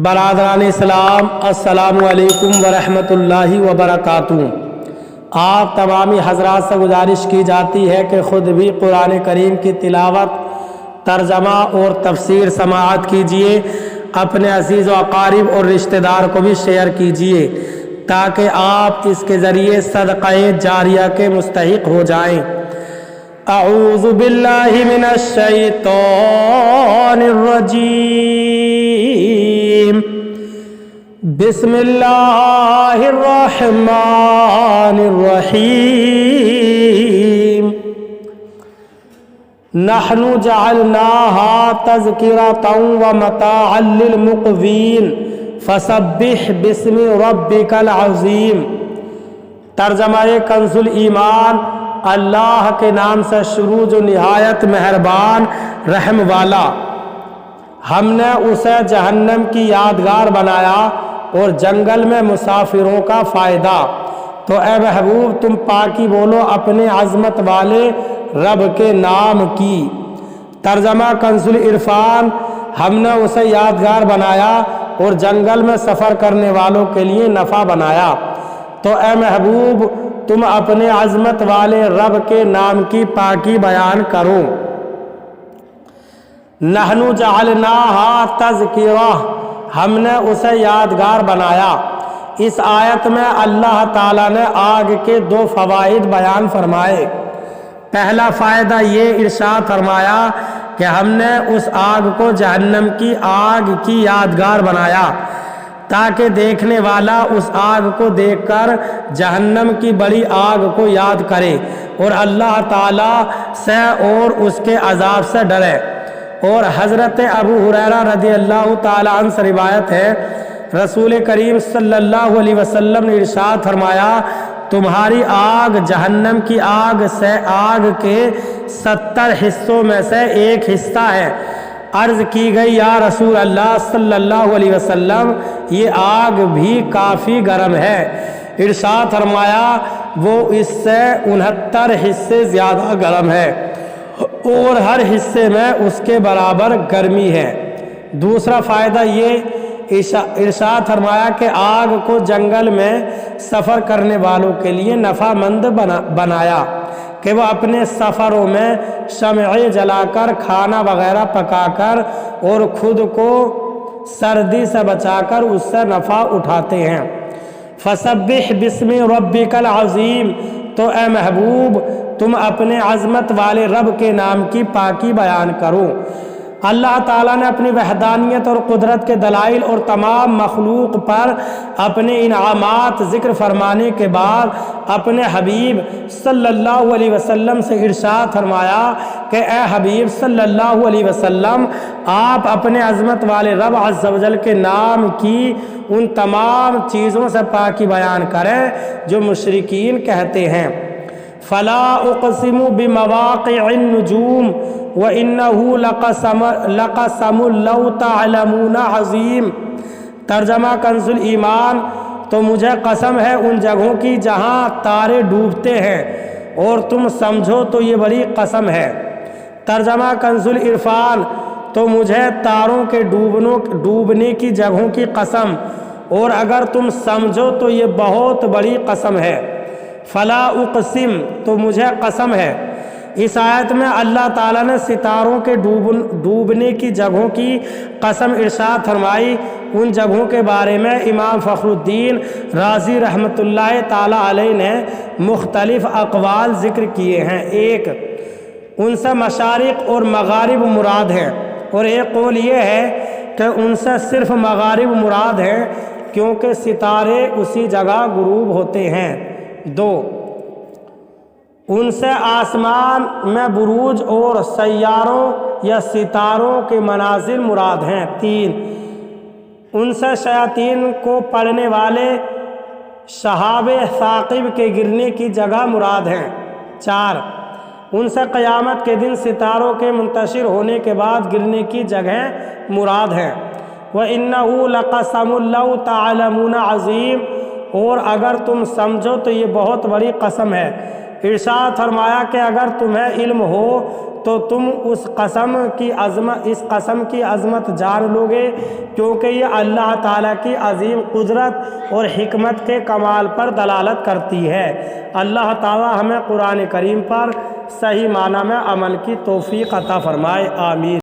برادران اسلام، السلام علیکم ورحمۃ اللہ وبرکاتہ۔ آپ تمامی حضرات سے گزارش کی جاتی ہے کہ خود بھی قرآن کریم کی تلاوت، ترجمہ اور تفسیر سماعت کیجیے، اپنے عزیز و اقارب اور رشتہ دار کو بھی شیئر کیجیے تاکہ آپ اس کے ذریعے صدقہ جاریہ کے مستحق ہو جائیں۔ اعوذ باللہ من الشیطان الرجیم، بسم اللہ الرحمن الرحیم۔ نحن جعلناها تذکرۃ ومتاعا للمقوین فسبح باسم ربک العظیم۔ ترجمہ کنز الایمان، اللہ کے نام سے شروع جو نہایت مہربان رحم والا۔ ہم نے اسے جہنم کی یادگار بنایا اور جنگل میں مسافروں کا فائدہ۔ تو اے محبوب تم پاکی بولو اپنے عظمت والے رب کے نام کی۔ ترجمہ کنز العرفان، ہم نے اسے یادگار بنایا اور جنگل میں سفر کرنے والوں کے لیے نفع بنایا۔ تو اے محبوب تم اپنے عظمت والے رب کے نام کی پاکی بیان کرو۔ نحن جعلناها تذکرہ، ہم نے اسے یادگار بنایا۔ اس آیت میں اللہ تعالیٰ نے آگ کے دو فوائد بیان فرمائے۔ پہلا فائدہ یہ ارشاد فرمایا کہ ہم نے اس آگ کو جہنم کی آگ کی یادگار بنایا تاکہ دیکھنے والا اس آگ کو دیکھ کر جہنم کی بڑی آگ کو یاد کرے اور اللہ تعالیٰ سے اور اس کے عذاب سے ڈرے۔ اور حضرت ابو ہریرہ رضی اللہ تعالیٰ عنہ سے روایت ہے، رسول کریم صلی اللہ علیہ وسلم نے ارشاد فرمایا، تمہاری آگ جہنم کی آگ سے آگ کے 70 حصوں میں سے ایک حصہ ہے۔ عرض کی گئی یا رسول اللہ صلی اللہ علیہ وسلم، یہ آگ بھی کافی گرم ہے۔ ارشاد فرمایا وہ اس سے 69 حصے زیادہ گرم ہے اور ہر حصے میں اس کے برابر گرمی ہے۔ دوسرا فائدہ یہ ارشاد فرمایا کہ آگ کو جنگل میں سفر کرنے والوں کے لیے نفع مند بنایا کہ وہ اپنے سفروں میں شمعیں جلا کر، کھانا وغیرہ پکا کر اور خود کو سردی سے بچا کر اس سے نفع اٹھاتے ہیں۔ فسبح باسم ربک العظیم، تو اے محبوب تم اپنے عظمت والے رب کے نام کی پاکی بیان کرو۔ اللہ تعالیٰ نے اپنی وحدانیت اور قدرت کے دلائل اور تمام مخلوق پر اپنے انعامات ذکر فرمانے کے بعد اپنے حبیب صلی اللہ علیہ وسلم سے ارشاد فرمایا کہ اے حبیب صلی اللہ علیہ وسلم، آپ اپنے عظمت والے رب عز و جل کے نام کی ان تمام چیزوں سے پاکی بیان کریں جو مشرکین کہتے ہیں۔ فلا اقسم بمواقع النجوم وانه لقسم لو تعلمون عظیم۔ ترجمہ کنز الایمان، تو مجھے قسم ہے ان جگہوں کی جہاں تارے ڈوبتے ہیں اور تم سمجھو تو یہ بڑی قسم ہے۔ ترجمہ کنز العرفان، تو مجھے تاروں کے ڈوبنے کی جگہوں کی قسم، اور اگر تم سمجھو تو یہ بہت بڑی قسم ہے۔ فلا اقسم، تو مجھے قسم ہے۔ اس آیت میں اللہ تعالیٰ نے ستاروں کے ڈوبنے کی جگہوں کی قسم ارشاد فرمائی۔ ان جگہوں کے بارے میں امام فخر الدین رازی رحمۃ اللہ تعالیٰ علیہ نے مختلف اقوال ذکر کیے ہیں۔ ایک، ان سے مشارق اور مغارب مراد ہیں، اور ایک قول یہ ہے کہ ان سے صرف مغارب مراد ہیں کیونکہ ستارے اسی جگہ غروب ہوتے ہیں۔ دو، ان سے آسمان میں بروج اور سیاروں یا ستاروں کے منازل مراد ہیں۔ تین، ان سے شیاطین کو پڑھنے والے شہاب ثاقب کے گرنے کی جگہ مراد ہیں۔ چار، ان سے قیامت کے دن ستاروں کے منتشر ہونے کے بعد گرنے کی جگہیں مراد ہیں۔ وَإِنَّهُ لَقَسَمٌ لَوْ تَعْلَمُونَ عَظِيمٌ، اور اگر تم سمجھو تو یہ بہت بڑی قسم ہے۔ ارشاد فرمایا کہ اگر تمہیں علم ہو تو تم اس قسم کی عظمت جان لو گے، کیونکہ یہ اللہ تعالیٰ کی عظیم قدرت اور حکمت کے کمال پر دلالت کرتی ہے۔ اللہ تعالیٰ ہمیں قرآن کریم پر صحیح معنی میں عمل کی توفیق عطا فرمائے، آمین۔